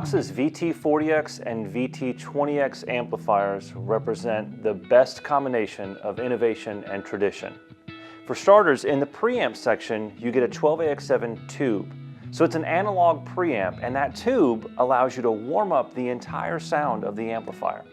VOX's VT40X and VT20X amplifiers represent the best combination of innovation and tradition. For starters, in the preamp section, you get a 12AX7 tube. So it's an analog preamp, and that tube allows you to warm up the entire sound of the amplifier.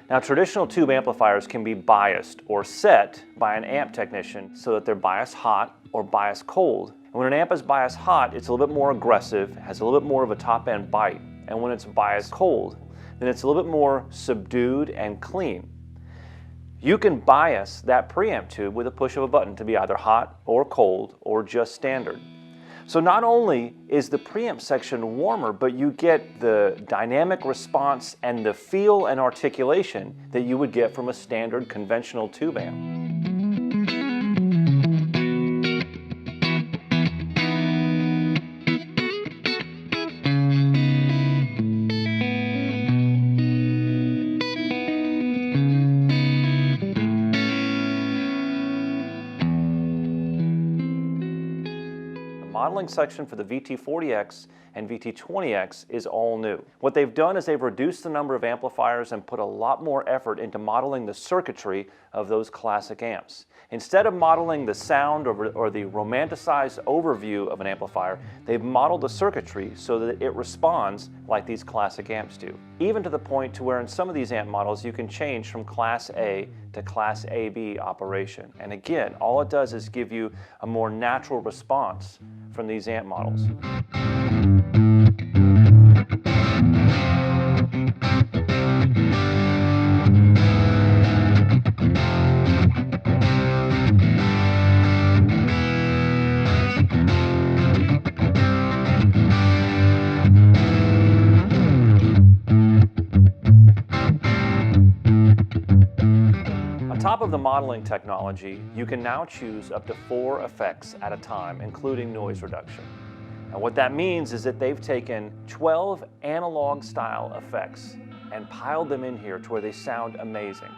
Now, traditional tube amplifiers can be biased or set by an amp technician so that they're biased hot or biased cold. And when an amp is biased hot, it's a little bit more aggressive, has a little bit more of a top-end bite. And when it's biased cold, then it's a little bit more subdued and clean. You can bias that preamp tube with a push of a button to be either hot or cold or just standard. So not only is the preamp section warmer, but you get the dynamic response and the feel and articulation that you would get from a standard conventional tube amp. Modeling section for the VT40X and VT20X is all new. What they've done is they've reduced the number of amplifiers and put a lot more effort into modeling the circuitry of those classic amps. Instead of modeling the sound or the romanticized overview of an amplifier, they've modeled the circuitry so that it responds like these classic amps do. Even to the point to where in some of these amp models you can change from Class A to Class AB operation. And again, all it does is give you a more natural response from these amp models. On top of the modeling technology, you can now choose up to 4 effects at a time, including noise reduction. And what that means is that they've taken 12 analog style effects and piled them in here to where they sound amazing.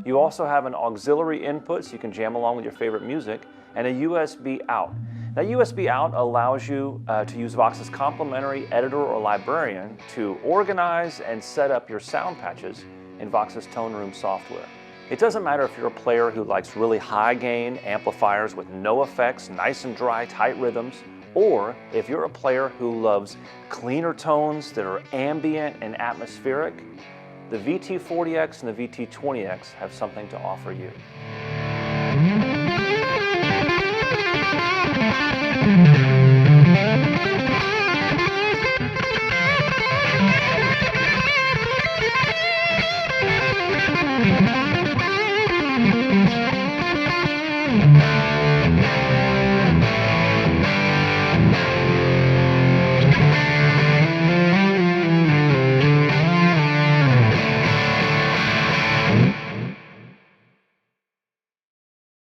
You also have an auxiliary input so you can jam along with your favorite music, and a USB out. That USB out allows you to use VOX's complementary editor or librarian to organize and set up your sound patches in VOX's ToneRoom software. It doesn't matter if you're a player who likes really high gain amplifiers with no effects, nice and dry, tight rhythms, or if you're a player who loves cleaner tones that are ambient and atmospheric, the VT40X and the VT20X have something to offer you.